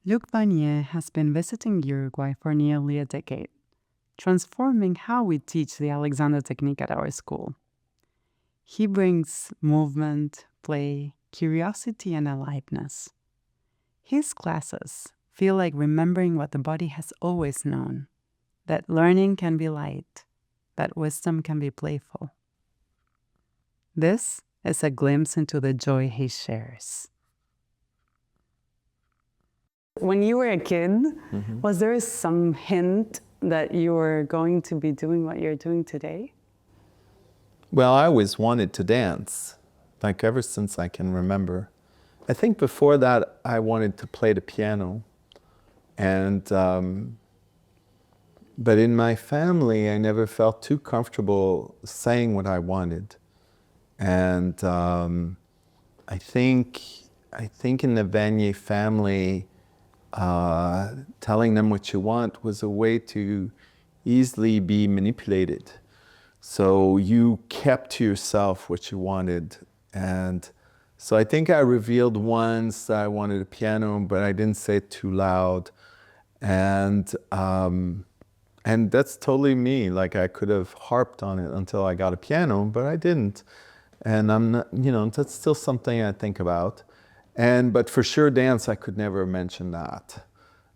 Luc Vanier has been visiting Uruguay for nearly a decade, transforming how we teach the Alexander technique at our school. He brings movement, play, curiosity, and aliveness. His classes feel like remembering what the body has always known, that learning can be light, that wisdom can be playful. This is a glimpse into the joy he shares. When you were a kid, was there some hint that you were going to be doing what you're doing today? Well, I always wanted to dance, like ever since I can remember. I think before that, I wanted to play the piano. And, but in my family, I never felt too comfortable saying what I wanted. And I think in the Vanier family, telling them what you want was a way to easily be manipulated. So you kept to yourself what you wanted. And so I think I revealed once that I wanted a piano, but I didn't say it too loud. And that's totally me. Like I could have harped on it until I got a piano, but I didn't. And I'm not, that's still something I think about. But for sure, dance, I could never mention that.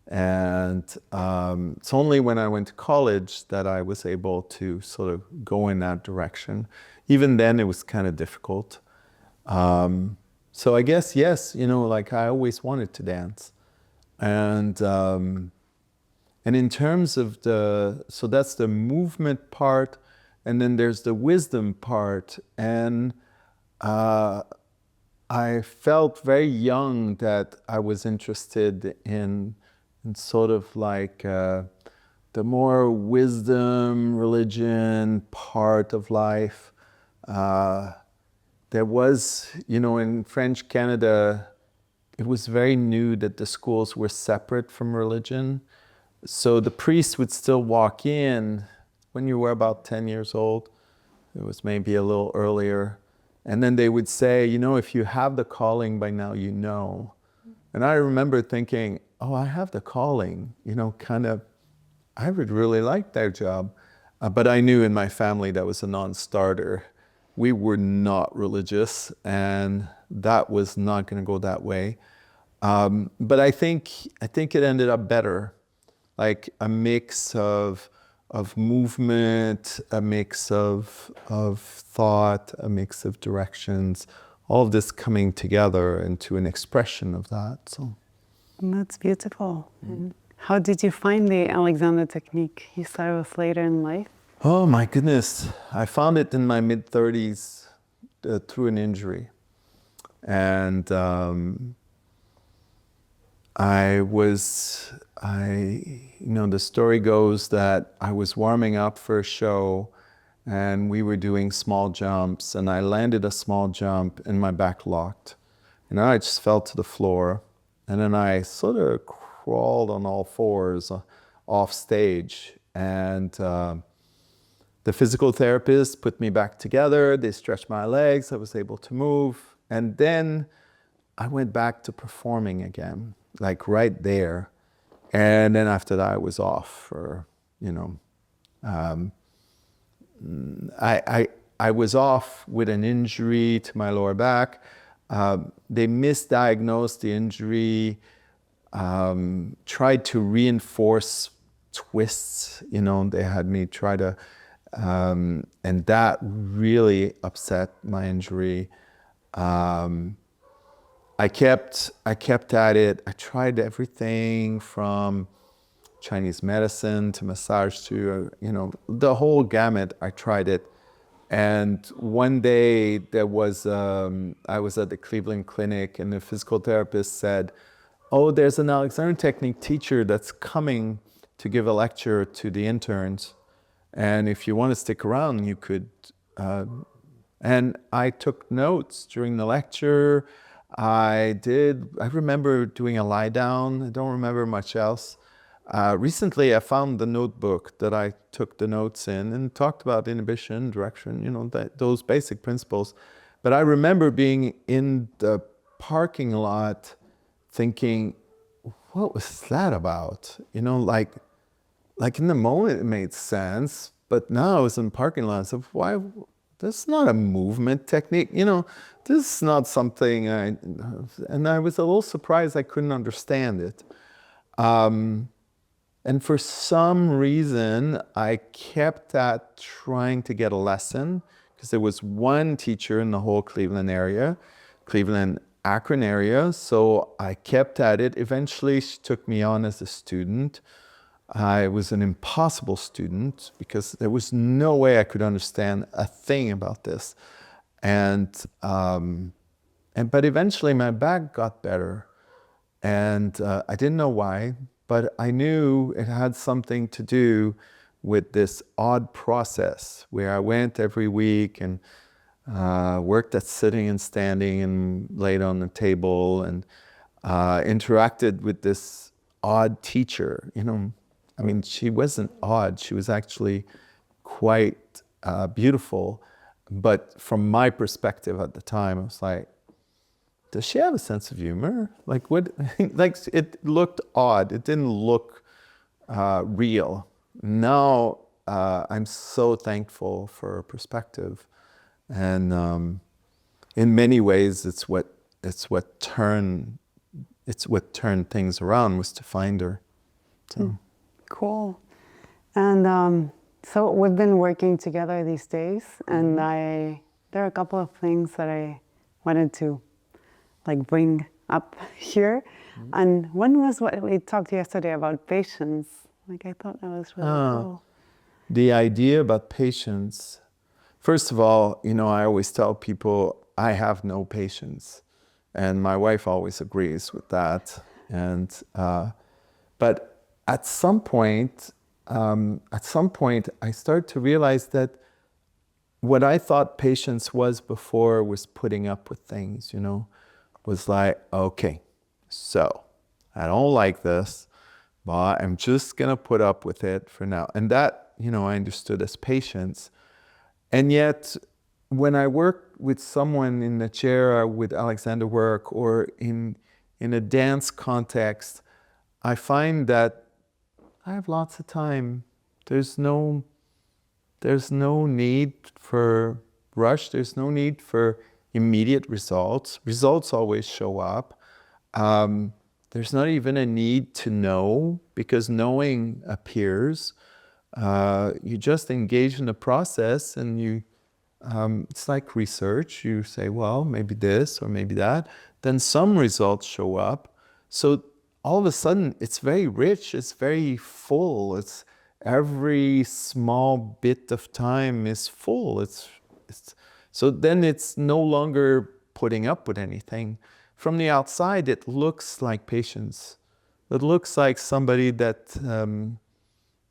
And it's only when I went to college that I was able to sort of go in that direction. Even then, it was kind of difficult. So I guess, yes, like I always wanted to dance. And in terms of so that's the movement part, and then there's the wisdom part. And I felt very young that I was interested in sort of like the more wisdom, religion part of life. There was, in French Canada, it was very new that the schools were separate from religion. So the priest would still walk in when you were about 10 years old. It was maybe a little earlier. And then they would say, if you have the calling by now, you know. And I remember thinking, oh, I have the calling, kind of, I would really like that job. But I knew in my family that was a non-starter. We were not religious, and that was not going to go that way. But I think it ended up better, like a mix of movement, a mix of thought, a mix of directions, all of this coming together into an expression of that. So That's beautiful. And how did you find the Alexander technique? You said it was later in life. oh my goodness, I found it in my mid-30s through an injury. And the story goes that I was warming up for a show and we were doing small jumps, and I landed a small jump and my back locked. And I just fell to the floor, and then I sort of crawled on all fours off stage. And the physical therapist put me back together, they stretched my legs, I was able to move. And then I went back to performing again, like right there. And then after that, I was off for, I was off with an injury to my lower back. They misdiagnosed the injury, tried to reinforce twists, they had me try to, and that really upset my injury. I kept at it. I tried everything from Chinese medicine to massage to, the whole gamut. I tried it. And one day I was at the Cleveland Clinic, and the physical therapist said, oh, there's an Alexander Technique teacher that's coming to give a lecture to the interns. And if you want to stick around, you could. And I took notes during the lecture. I remember doing a lie down. I don't remember much else. Recently, I found the notebook that I took the notes in and talked about inhibition, direction, those basic principles. But I remember being in the parking lot thinking, what was that about? You know, like in the moment it made sense, but now I was in the parking lot. So why? This is not a movement technique. You know, this is not something and I was a little surprised I couldn't understand it. And for some reason, I kept at trying to get a lesson because there was one teacher in the whole Cleveland area, Cleveland Akron area. So I kept at it. Eventually, she took me on as a student. I was an impossible student because there was no way I could understand a thing about this. But eventually my back got better. And I didn't know why, but I knew it had something to do with this odd process where I went every week and worked at sitting and standing and laid on the table and interacted with this odd teacher. You know, I mean, she wasn't odd. She was actually quite beautiful. But from my perspective at the time, I was like, does she have a sense of humor? Like what? Like it looked odd. It didn't look real. Now I'm so thankful for her perspective, and in many ways, it's what turned things around was to find her. So. Cool. And so we've been working together these days, and there are a couple of things that I wanted to bring up here. And one was what we talked yesterday about patience. I thought that was really cool. The idea about patience. First of all, you know, I always tell people I have no patience, and my wife always agrees with that. And but at some point, I started to realize that what I thought patience was before was putting up with things. You know, was like, okay, so I don't like this, but I'm just gonna put up with it for now. And that, you know, I understood as patience. And yet, when I work with someone in the chair with Alexander work or in a dance context, I find that I have lots of time. There's no need for rush. There's no need for immediate results. Results always show up. There's not even a need to know because knowing appears. You just engage in the process and you, it's like research. You say, well, maybe this or maybe that. Then some results show up. So all of a sudden, it's very rich. It's very full. It's every small bit of time is full. So then it's no longer putting up with anything. From the outside, it looks like patience. It looks like somebody that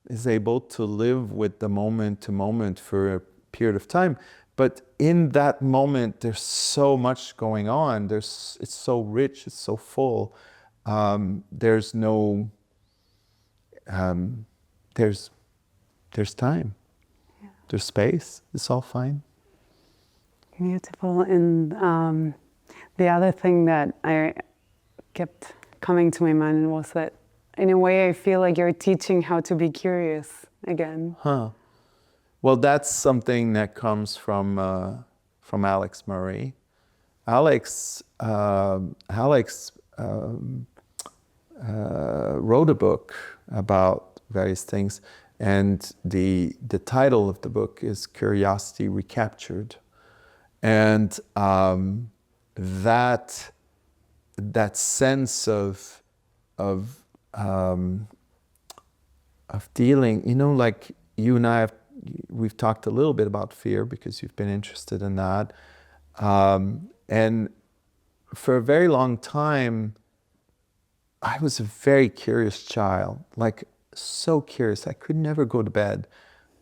is able to live with the moment to moment for a period of time. But in that moment, there's so much going on. It's so rich, it's so full. There's no, there's time. Yeah. There's space. It's all fine. Beautiful. And the other thing that I kept coming to my mind was that in a way I feel like you're teaching how to be curious again. Well, that's something that comes from Alex Murray. Alex wrote a book about various things, and the title of the book is Curiosity Recaptured. And that sense of dealing, you know, like you and I we've talked a little bit about fear because you've been interested in that. And for a very long time, I was a very curious child, like so curious. I could never go to bed.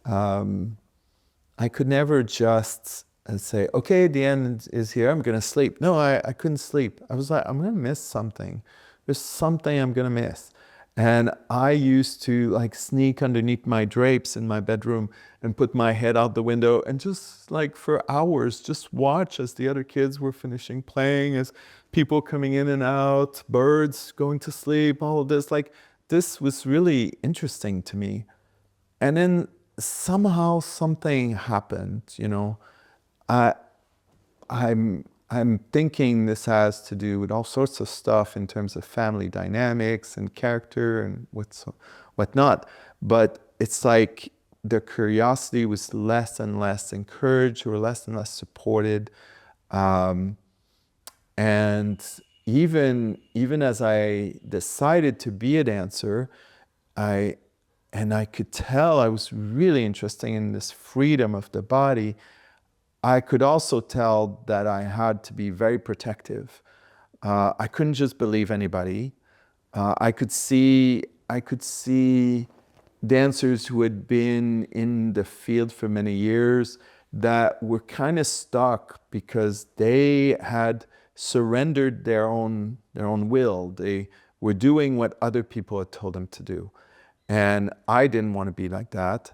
I could never just say, okay, the end is here, I'm gonna sleep. No, I couldn't sleep. I was like, I'm gonna miss something. There's something I'm gonna miss. And I used to like sneak underneath my drapes in my bedroom and put my head out the window and just like for hours, just watch as the other kids were finishing playing, as people coming in and out, birds going to sleep, all of this. Like this was really interesting to me. And then somehow something happened, you know. I'm thinking this has to do with all sorts of stuff in terms of family dynamics and character and whatnot. But it's like the curiosity was less and less encouraged or less and less supported. And even as I decided to be a dancer, I could tell I was really interested in this freedom of the body. I could also tell that I had to be very protective. I couldn't just believe anybody. I could see dancers who had been in the field for many years that were kind of stuck because they had surrendered their own will. They were doing what other people had told them to do. And I didn't want to be like that.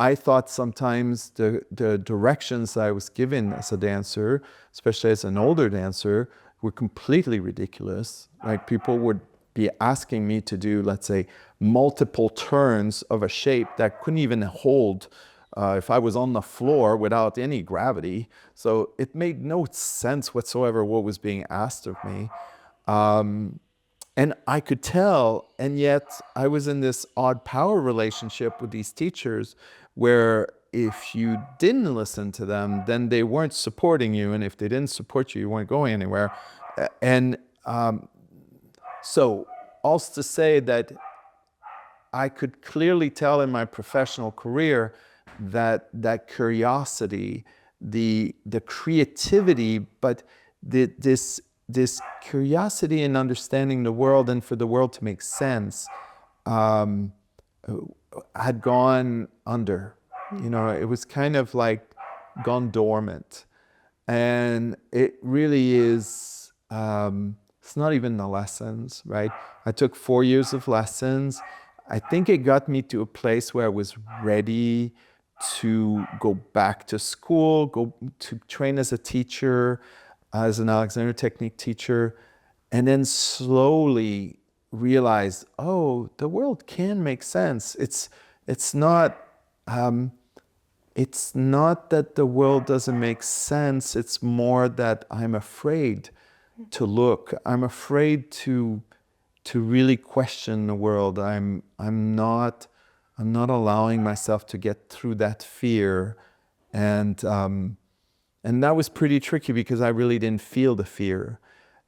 I thought sometimes the directions I was given as a dancer, especially as an older dancer, were completely ridiculous. Like people would be asking me to do, let's say, multiple turns of a shape that couldn't even hold if I was on the floor without any gravity. So it made no sense whatsoever what was being asked of me. And I could tell, and yet I was in this odd power relationship with these teachers where if you didn't listen to them, then they weren't supporting you. And if they didn't support you, you weren't going anywhere. And so, also to say that I could clearly tell in my professional career that curiosity, the creativity, but this curiosity in understanding the world and for the world to make sense had gone under. You know, it was kind of like gone dormant. And it really is, it's not even the lessons, right? I took 4 years of lessons. I think it got me to a place where I was ready to go back to school, go to train as a teacher, as an Alexander Technique teacher, and then slowly realize, oh, the world can make sense. It's not that the world doesn't make sense. It's more that I'm afraid to look. I'm afraid to really question the world. I'm not allowing myself to get through that fear, and that was pretty tricky because I really didn't feel the fear,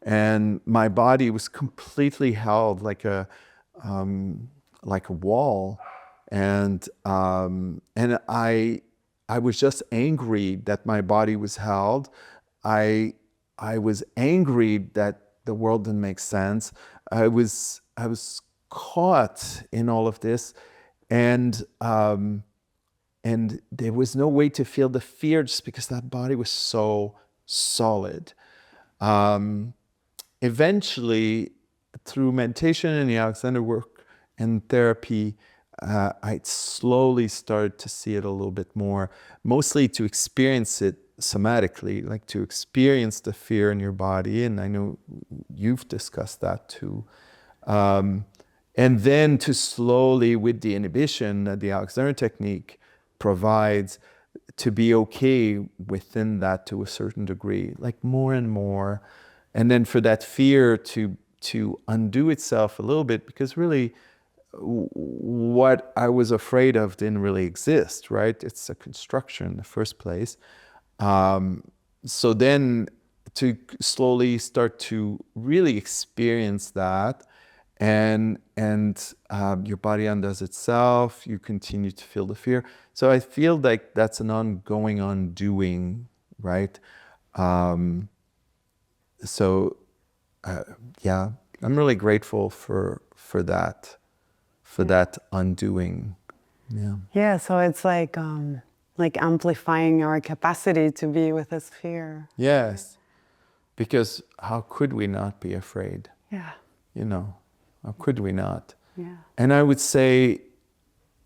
and my body was completely held like a wall, and I was just angry that my body was held. I was angry that the world didn't make sense. I was caught in all of this, and there was no way to feel the fear just because that body was so solid. Eventually, through meditation and the Alexander work and therapy, I slowly started to see it a little bit more, mostly to experience it somatically, like to experience the fear in your body. And I know you've discussed that too. And then to slowly, with the inhibition that the Alexander Technique provides, to be okay within that to a certain degree, like more and more. And then for that fear to undo itself a little bit, because really what I was afraid of didn't really exist, right? It's a construction in the first place. So then to slowly start to really experience that, and your body undoes itself, you continue to feel the fear. So I feel like that's an ongoing undoing, right? Yeah, I'm really grateful for that, that undoing. Yeah. Yeah, so it's like amplifying our capacity to be with this fear. Yes, because how could we not be afraid? Yeah. You know, How could we not? Yeah. And I would say,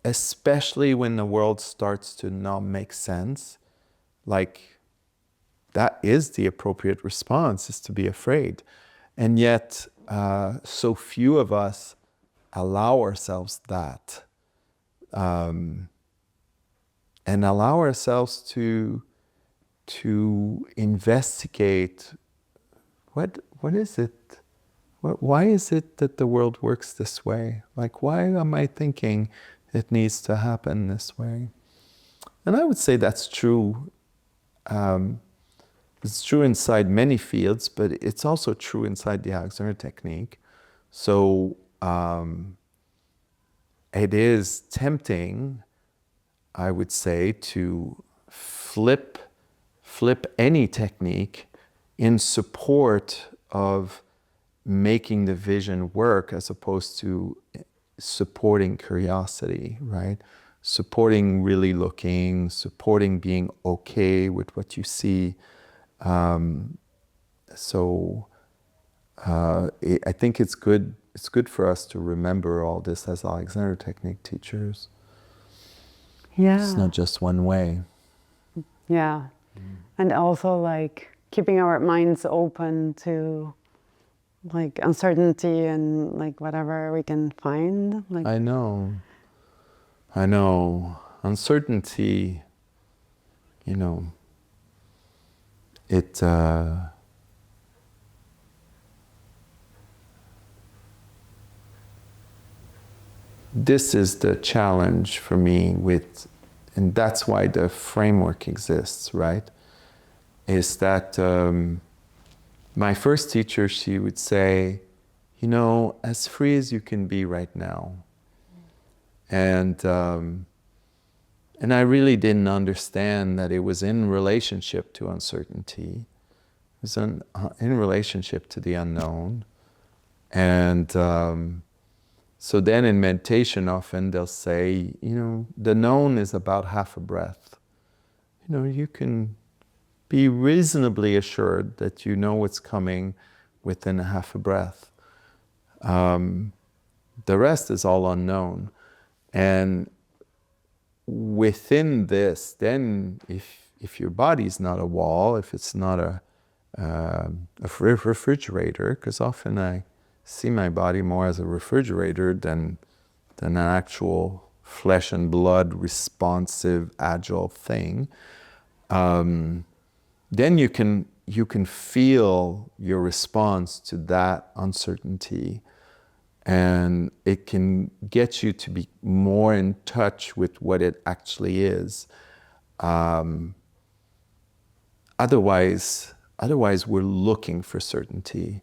especially when the world starts to not make sense, like that is the appropriate response, is to be afraid. And yet, so few of us allow ourselves that, and allow ourselves to investigate what is it? Why is it that the world works this way? Like, why am I thinking it needs to happen this way? And I would say that's true. It's true inside many fields, but it's also true inside the Alexander technique. So it is tempting, I would say, to flip any technique in support of making the vision work, as opposed to supporting curiosity, right? Supporting really looking, supporting being okay with what you see. I think it's good for us to remember all this as Alexander technique teachers. Yeah. It's not just one way. Yeah. And also like keeping our minds open to like uncertainty and like whatever we can find. Like I know. Uncertainty, it this is the challenge for me and that's why the framework exists, right? Is that my first teacher, she would say, as free as you can be right now. And I really didn't understand that it was in relationship to uncertainty. It was in relationship to the unknown. And so then in meditation, often they'll say, the known is about half a breath. You can be reasonably assured that you know what's coming within a half a breath. The rest is all unknown. And within this, then if your body's not a wall, if it's not a refrigerator, because often I see my body more as a refrigerator than an actual flesh and blood responsive, agile thing, then you can feel your response to that uncertainty, and it can get you to be more in touch with what it actually is. Otherwise we're looking for certainty,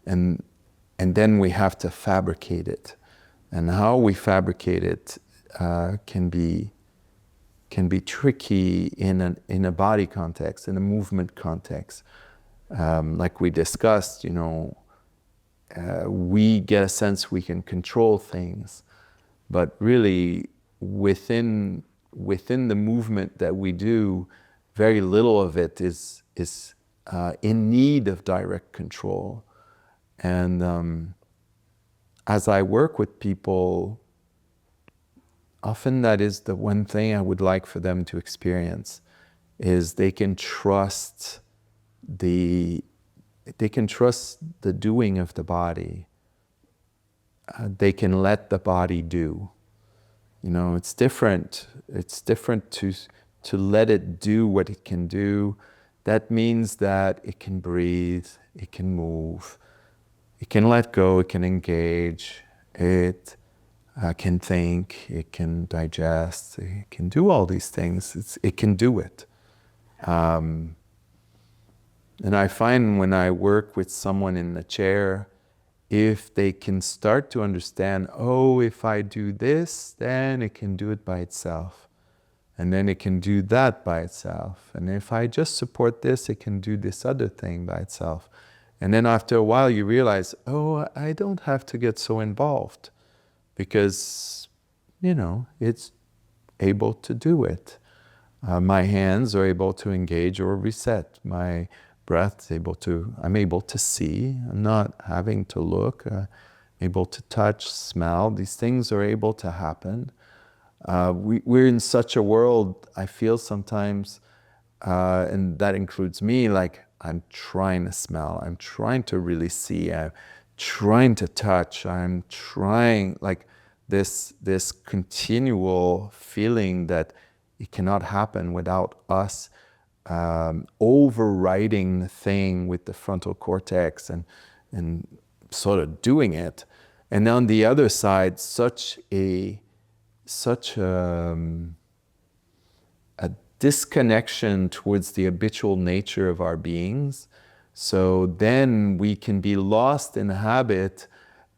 and then we have to fabricate it. And how we fabricate it can be tricky in a body context, in a movement context. Like we discussed, we get a sense we can control things, but really within the movement that we do, very little of it is in need of direct control. And as I work with people, often that is the one thing I would like for them to experience, is they can trust the doing of the body. They can let the body do. It's different. It's different to let it do what it can do. That means that it can breathe, it can move, it can let go, it can engage, it can think, it can digest, it can do all these things. It can do it. And I find when I work with someone in the chair, if they can start to understand, if I do this, then it can do it by itself. And then it can do that by itself. And if I just support this, it can do this other thing by itself. And then after a while you realize, I don't have to get so involved, because, it's able to do it. My hands are able to engage or reset. My breath I'm able to see. I'm not having to look. able to touch, smell. These things are able to happen. We're in such a world, I feel sometimes, and that includes me, like I'm trying to smell, I'm trying to really see, I'm trying to touch, I'm trying, like this continual feeling that it cannot happen without us overriding the thing with the frontal cortex and sort of doing it. And on the other side, such a disconnection towards the habitual nature of our beings. So then we can be lost in habit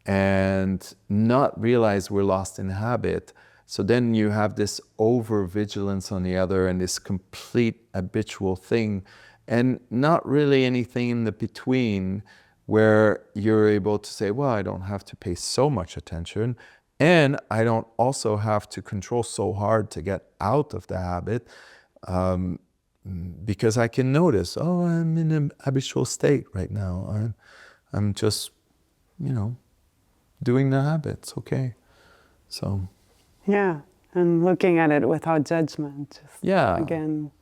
and not realize we're lost in habit. So then you have this over-vigilance on the other and this complete habitual thing, and not really anything in the between where you're able to say, well, I don't have to pay so much attention, and I don't also have to control so hard to get out of the habit, because I can notice, oh, I'm in an habitual state right now. I'm just, doing the habits, okay. So. Yeah, and looking at it without judgment. Just again.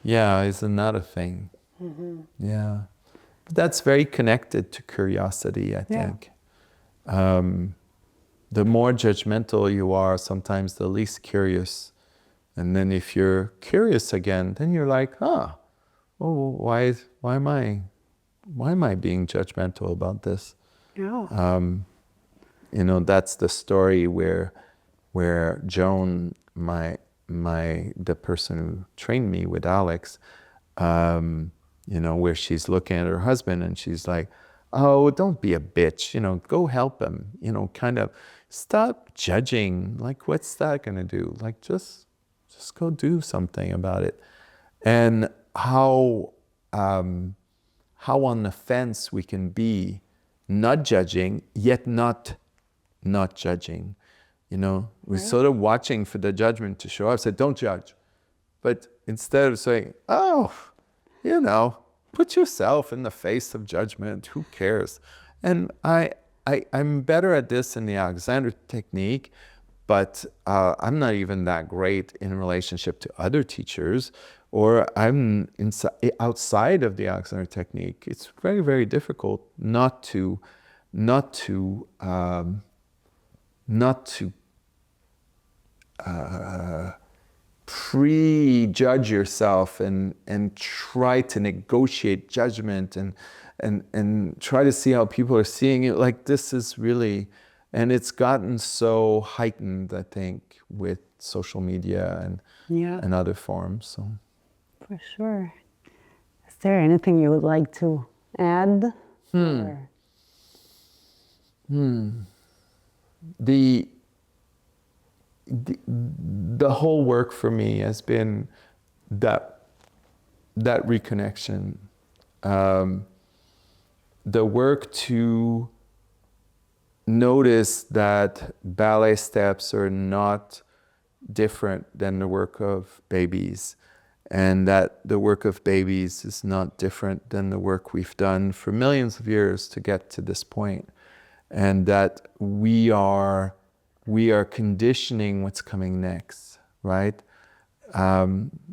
Yeah, is another thing. Mm-hmm. Yeah. But that's very connected to curiosity, I think. The more judgmental you are, sometimes the least curious. And then if you're curious again, then you're like, oh, why am I being judgmental about this? Yeah. That's the story where Joan, the person who trained me with Alex, where she's looking at her husband and she's like, oh, don't be a bitch, go help him, kind of stop judging. Like, what's that gonna do? Like, just go do something about it. And how on the fence we can be, not judging, yet not judging. We're sort of watching for the judgment to show up. Say, don't judge. But instead of saying, oh, put yourself in the face of judgment. Who cares? And I'm better at this in the Alexander technique, but I'm not even that great in relationship to other teachers, or I'm outside of the Alexander technique. It's very, very difficult not to prejudge yourself and try to negotiate judgment and try to see how people are seeing it. Like, this is really, and it's gotten so heightened, I think, with social media and other forms. So. For sure. Is there anything you would like to add? The whole work for me has been that reconnection, the work to notice that ballet steps are not different than the work of babies, and that the work of babies is not different than the work we've done for millions of years to get to this point, and that we are conditioning what's coming next, right?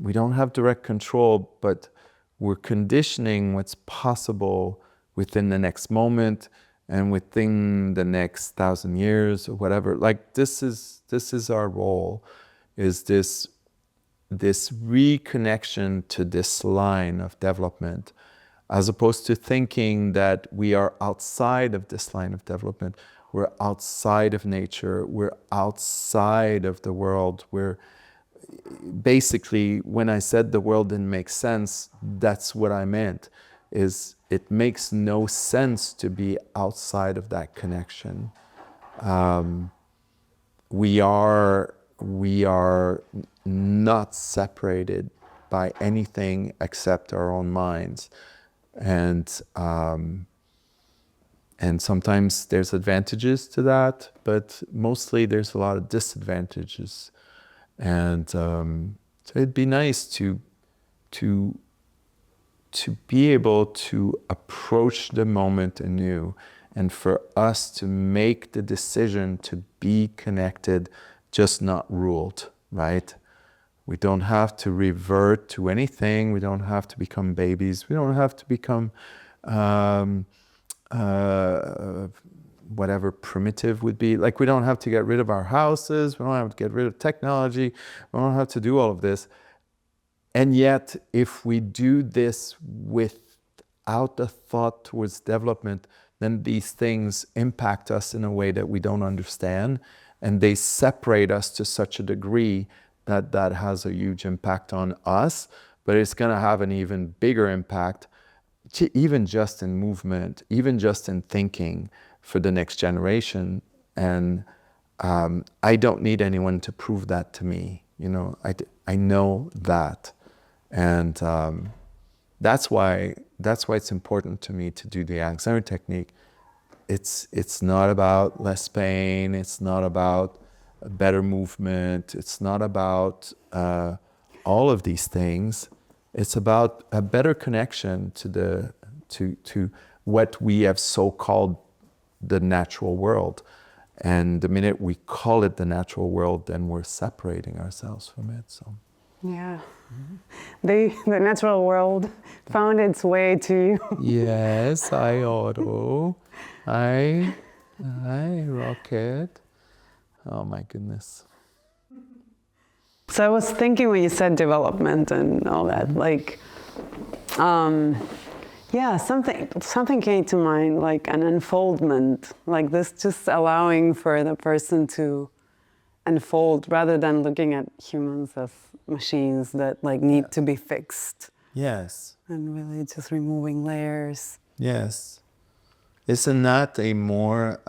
We don't have direct control, but we're conditioning what's possible within the next moment and within the next 1,000 years or whatever. Like, this is our role, is this reconnection to this line of development, as opposed to thinking that we are outside of this line of development. We're outside of nature, we're outside of the world. We're basically, when I said the world didn't make sense, that's what I meant, is it makes no sense to be outside of that connection. We are not separated by anything except our own minds. And sometimes there's advantages to that, but mostly there's a lot of disadvantages. And so it'd be nice to be able to approach the moment anew and for us to make the decision to be connected, just not ruled, right? We don't have to revert to anything. We don't have to become babies. We don't have to become whatever primitive would be. Like, we don't have to get rid of our houses. We don't have to get rid of technology. We don't have to do all of this. And yet, if we do this without a thought towards development, then these things impact us in a way that we don't understand. And they separate us to such a degree that that has a huge impact on us, but it's going to have an even bigger impact, even just in movement, even just in thinking for the next generation. And I don't need anyone to prove that to me. You know, I know that. And that's why it's important to me to do the Alexander technique. It's not about less pain. It's not about a better movement. It's not about all of these things. It's about a better connection to what we have so called the natural world. And the minute we call it the natural world, then we're separating ourselves from it. So. Yeah. The natural world found its way to you. Yes, I auto. I rocket. Oh my goodness. So I was thinking when you said development and all that, like, yeah, something came to mind, like an unfoldment, like this, just allowing for the person to unfold rather than looking at humans as machines that like need to be fixed. Yes. And really just removing layers. Yes. Isn't that a more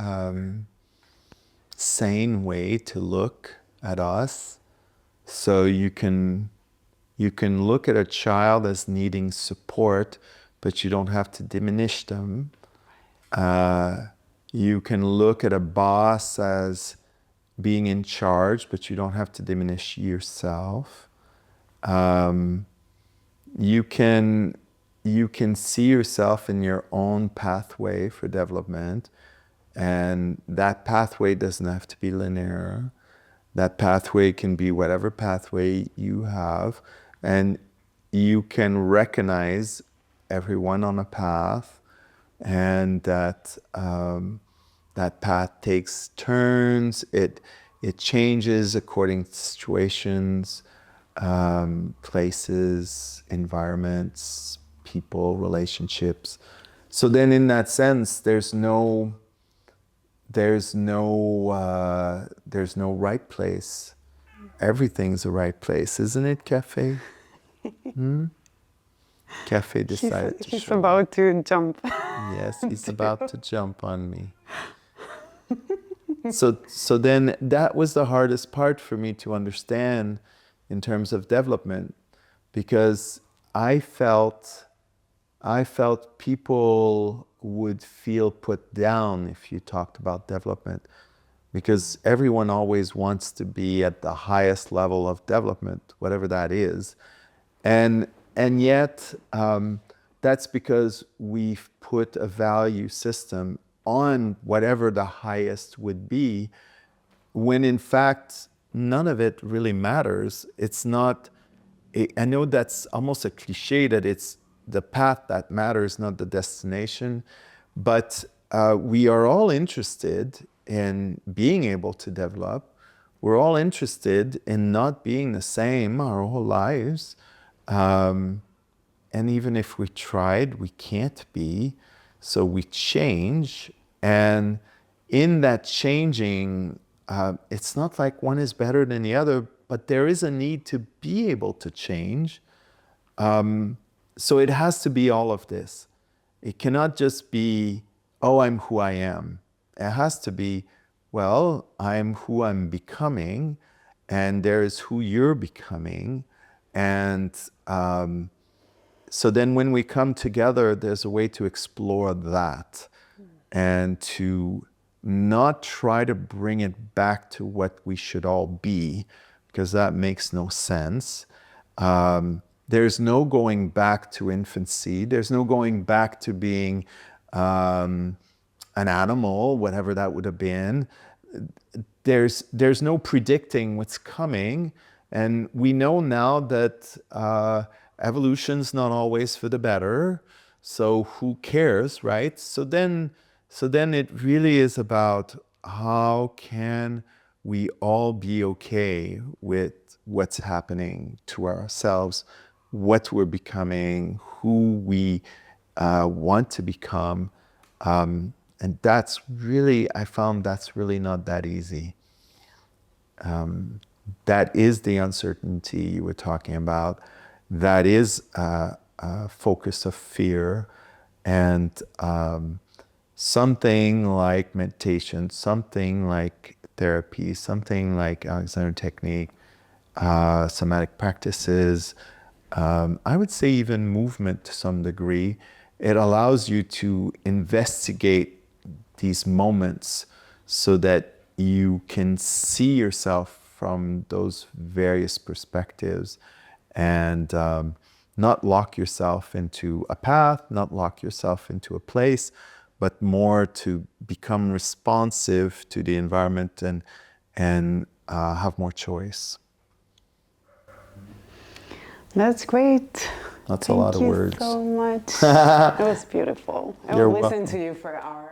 sane way to look at us? So you can look at a child as needing support, but you don't have to diminish them. You can look at a boss as being in charge, but you don't have to diminish yourself. You can see yourself in your own pathway for development, and that pathway doesn't have to be linear. That pathway can be whatever pathway you have, and you can recognize everyone on a path, and that that path takes turns. It changes according to situations, places, environments, people, relationships. So then, in that sense, there's no right place. Everything's a right place, isn't it, Cafe? Cafe decided to He's show about to jump. Yes, he's about to jump on me. So then that was the hardest part for me to understand in terms of development, because I felt people would feel put down if you talked about development, because everyone always wants to be at the highest level of development, whatever that is. And yet, that's because we've put a value system on whatever the highest would be, when in fact, none of it really matters. It's not, I know that's almost a cliche that it's the path that matters, not the destination, but we are all interested in being able to develop. We're all interested in not being the same our whole lives. And even if we tried, we can't be. So we change. And in that changing, it's not like one is better than the other, but there is a need to be able to change. So it has to be all of this. It cannot just be, oh, I'm who I am. It has to be, well, I'm who I'm becoming, and there is who you're becoming. And so then when we come together, there's a way to explore that and to not try to bring it back to what we should all be, because that makes no sense. There's no going back to infancy. There's no going back to being an animal, whatever that would have been. There's no predicting what's coming, and we know now that evolution's not always for the better. So who cares, right? So then it really is about how can we all be okay with what's happening to ourselves, what we're becoming, who we want to become. And that's really, I found that's really not that easy. That is the uncertainty you were talking about. That is a focus of fear. And something like meditation, something like therapy, something like Alexander Technique, somatic practices, I would say even movement to some degree, it allows you to investigate these moments so that you can see yourself from those various perspectives and not lock yourself into a path, not lock yourself into a place, but more to become responsive to the environment and have more choice. That's great. That's a lot of words. Thank you so much. It was beautiful. I You're will listen welcome. to you for hours.